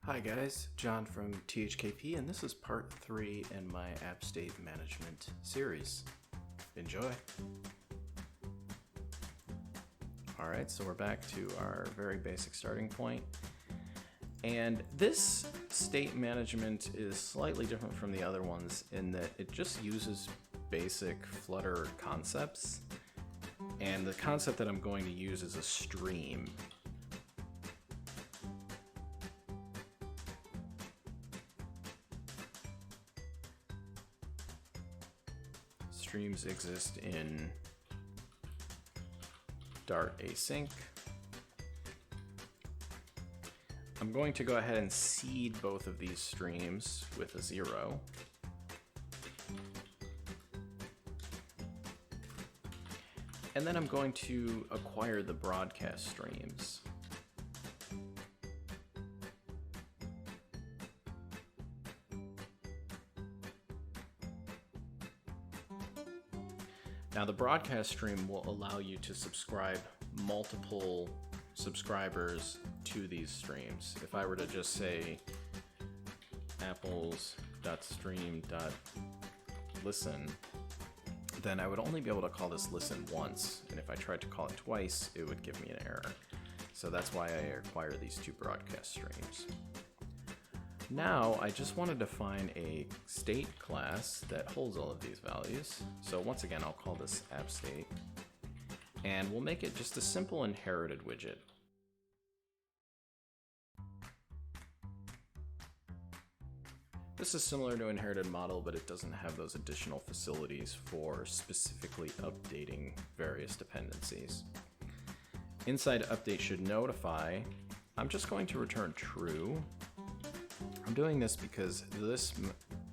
Hi guys, John from THKP, and this is part 3 in my app state management series. Enjoy! Alright, so we're back to our very basic starting point. And this state management is slightly different from the other ones in that it just uses basic Flutter concepts. And the concept that I'm going to use is a stream. Streams exist in Dart async. I'm going to go ahead and seed both of these streams with a 0. And then I'm going to acquire the broadcast streams. Now the broadcast stream will allow you to subscribe multiple subscribers to these streams. If I were to just say apples.stream.listen, then I would only be able to call this listen once, and if I tried to call it twice, it would give me an error. So that's why I acquire these two broadcast streams. Now, I just want to define a state class that holds all of these values. So once again, I'll call this app state, and we'll make it just a simple inherited widget. This is similar to inherited model, but it doesn't have those additional facilities for specifically updating various dependencies. Inside update should notify, I'm just going to return true. I'm doing this because this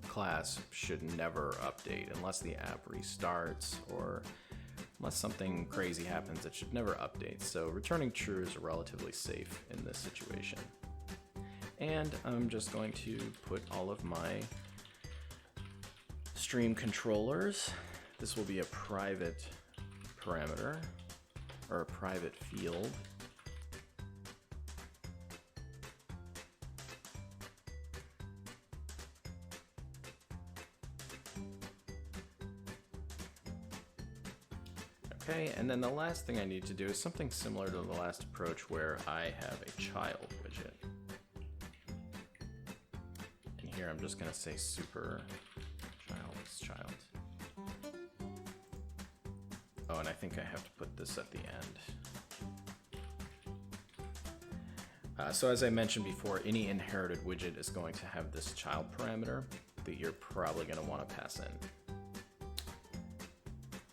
class should never update unless the app restarts or unless something crazy happens. It should never update. So returning true is relatively safe in this situation. And I'm just going to put all of my stream controllers. This will be a private parameter or a private field. Okay, and then the last thing I need to do is something similar to the last approach where I have a child widget. And here I'm just going to say super child. Oh, and I think I have to put this at the end. So as I mentioned before, any inherited widget is going to have this child parameter that you're probably going to want to pass in.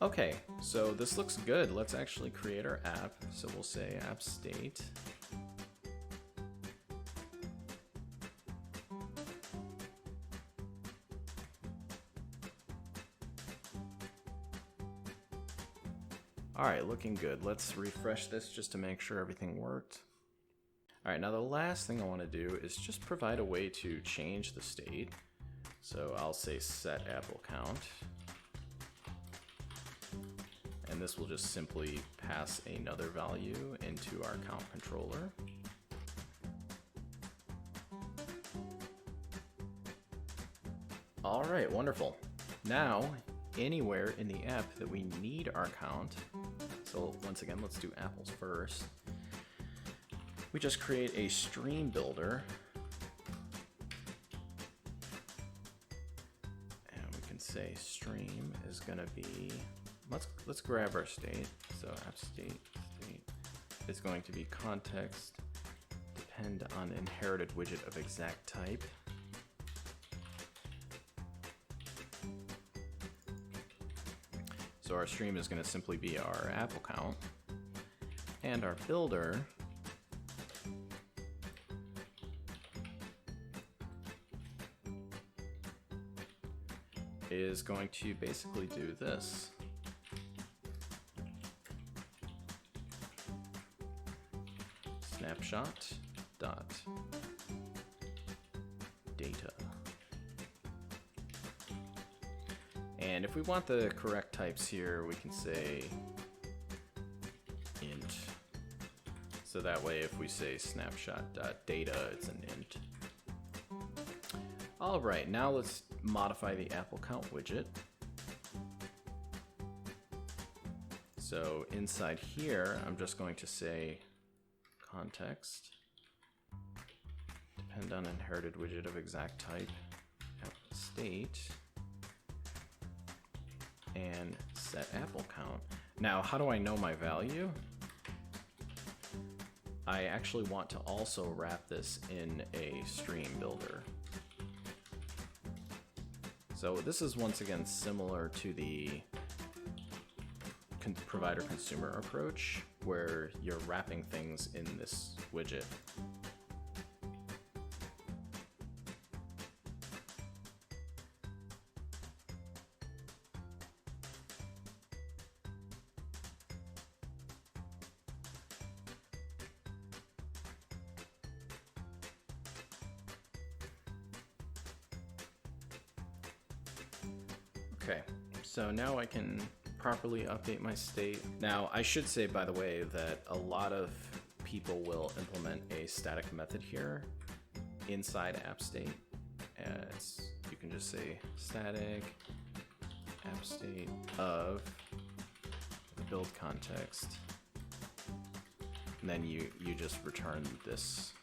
Okay, so this looks good. Let's actually create our app. So we'll say app state. All right, looking good. Let's refresh this just to make sure everything worked. All right, now the last thing I want to do is just provide a way to change the state. So I'll say set apple count. And this will just simply pass another value into our count controller. All right, wonderful. Now, anywhere in the app that we need our count, so once again, let's do apples first. We just create a stream builder. And we can say stream is gonna be, let's grab our state. So app state is going to be context, depend on inherited widget of exact type. So our stream is going to simply be our apple count, and our builder is going to basically do this. Snapshot dot data. And if we want the correct types here, we can say int So that way if we say snapshot.data, it's an int. All right, now let's modify the apple count widget. So inside here, I'm just going to say context, depend on inherited widget of exact type, apple state, and set apple count. Now, how do I know my value? I actually want to also wrap this in a stream builder. So this is once again similar to the provider-consumer approach, where you're wrapping things in this widget. Okay, so now I can properly update my state. Now, I should say, by the way, that a lot of people will implement a static method here inside app state. You can just say static app state of the build context, and then you just return this.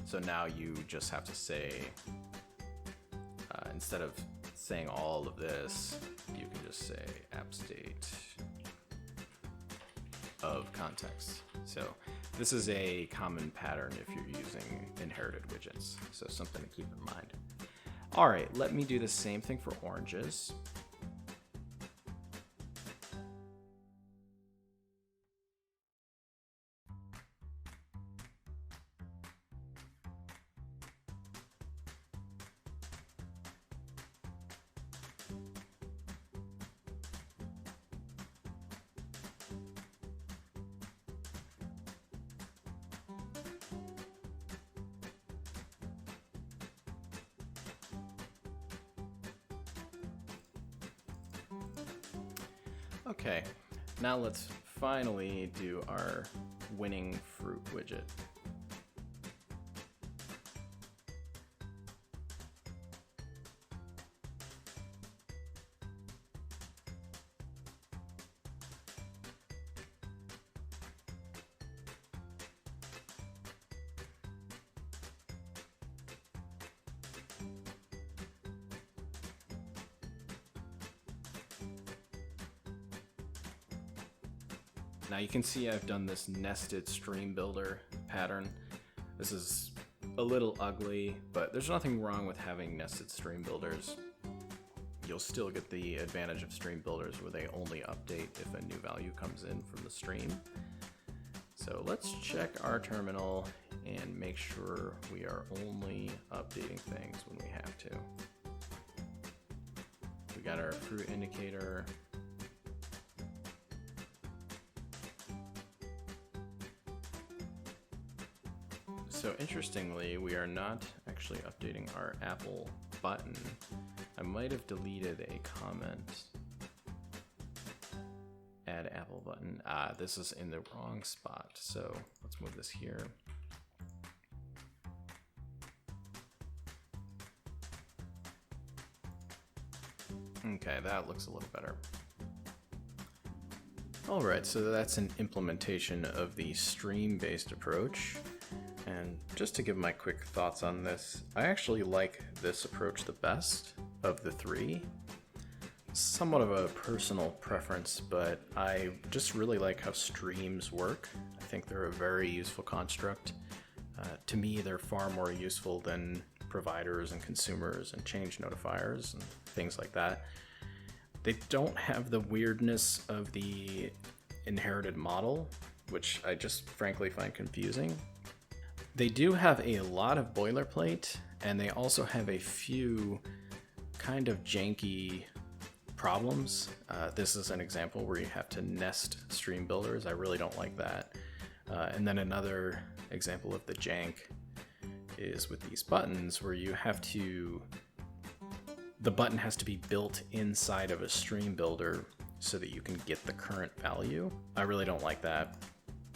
So now you just have to say, instead of saying all of this, you can just say app state of context. So this is a common pattern if you're using inherited widgets, so something to keep in mind. All right, let me do the same thing for oranges. Okay, now let's finally do our winning fruit widget. Now you can see I've done this nested stream builder pattern. This is a little ugly, but there's nothing wrong with having nested stream builders. You'll still get the advantage of stream builders where they only update if a new value comes in from the stream. So let's check our terminal and make sure we are only updating things when we have to. We got our fruit indicator. So interestingly, we are not actually updating our Apple button. I might have deleted a comment. Add Apple button. This is in the wrong spot. So let's move this here. Okay, that looks a little better. All right, so that's an implementation of the stream-based approach. And just to give my quick thoughts on this, I actually like this approach the best of the three. Somewhat of a personal preference, but I just really like how streams work. I think they're a very useful construct. To me, they're far more useful than providers and consumers and change notifiers and things like that. They don't have the weirdness of the inherited model, which I just frankly find confusing. They do have a lot of boilerplate, and they also have a few kind of janky problems. This is an example where you have to nest stream builders. I really don't like that. And then another example of the jank is with these buttons where you have to, the button has to be built inside of a stream builder so that you can get the current value. I really don't like that.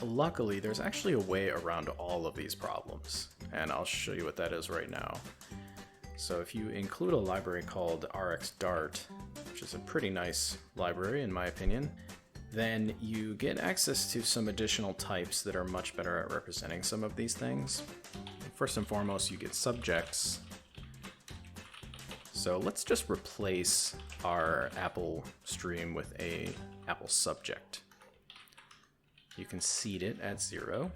Luckily, there's actually a way around all of these problems, and I'll show you what that is right now. So if you include a library called Rxdart, which is a pretty nice library in my opinion, then you get access to some additional types that are much better at representing some of these things. First and foremost, you get subjects. So let's just replace our Apple stream with a Apple subject. You can seed it at 0.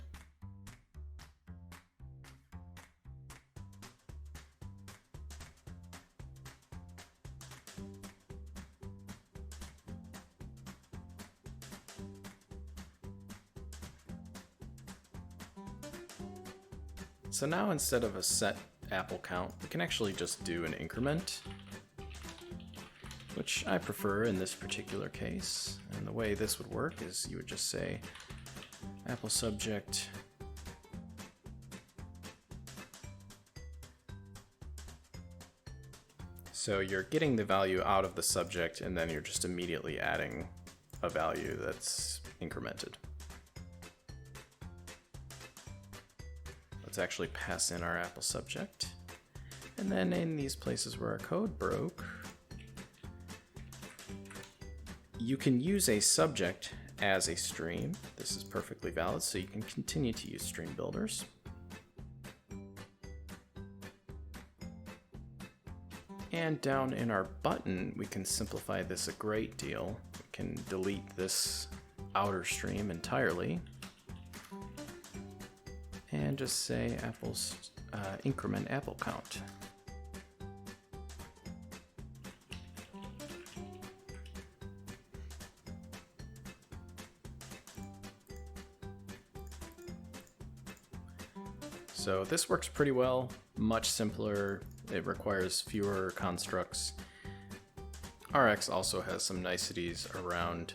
So now instead of a set Apple count, we can actually just do an increment, which I prefer in this particular case. And the way this would work is you would just say Apple subject so you're getting the value out of the subject and then you're just immediately adding a value that's incremented. Let's actually pass in our Apple subject. And then in these places where our code broke, you can use a subject as a stream. This is perfectly valid, so you can continue to use stream builders. And down in our button, we can simplify this a great deal. We can delete this outer stream entirely and just say Apple's increment Apple count. So this works pretty well, much simpler. It requires fewer constructs. Rx also has some niceties around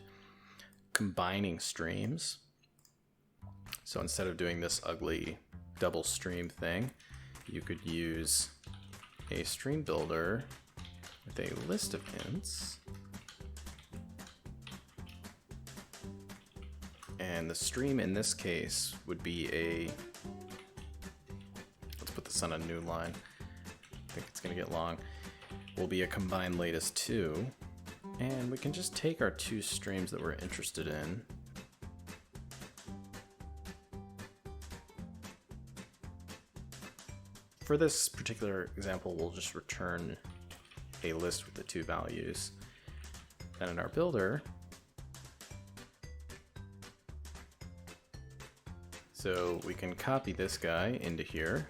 combining streams. So instead of doing this ugly double stream thing, you could use a stream builder with a list of hints. And the stream in this case would be a, let's put this on a new line. I think it's gonna get long. Will be a combined latest 2. And we can just take our 2 streams that we're interested in. For this particular example, we'll just return a list with the 2 values. Then in our builder, so we can copy this guy into here,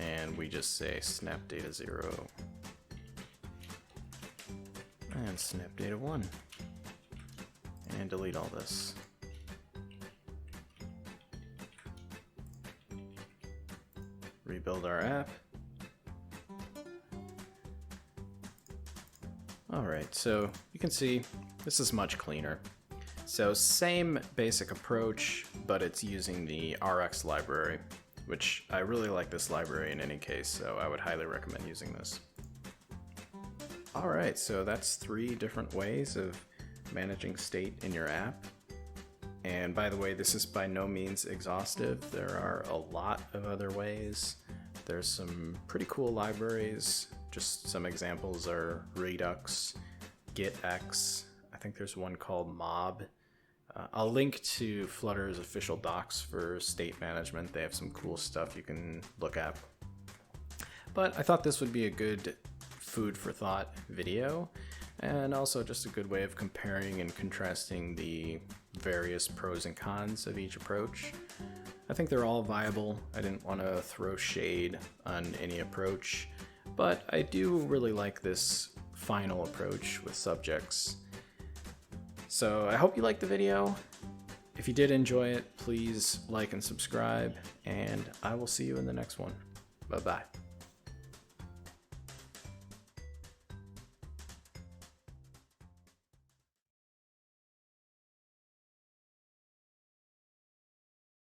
and we just say snap data 0 and snap data 1 and delete all this. Rebuild our app. Alright, so you can see this is much cleaner. So same basic approach, but it's using the Rx library, which I really like this library in any case, so I would highly recommend using this. Alright, so that's 3 different ways of managing state in your app. And by the way, this is by no means exhaustive. There are a lot of other ways. There's some pretty cool libraries. Just some examples are Redux, GitX. I think there's one called Mob. I'll link to Flutter's official docs for state management. They have some cool stuff you can look at. But I thought this would be a good food for thought video, and also just a good way of comparing and contrasting the various pros and cons of each approach. I think they're all viable. I didn't want to throw shade on any approach, but I do really like this final approach with subjects. So I hope you liked the video. If you did enjoy it, please like and subscribe, and I will see you in the next one. Bye-bye.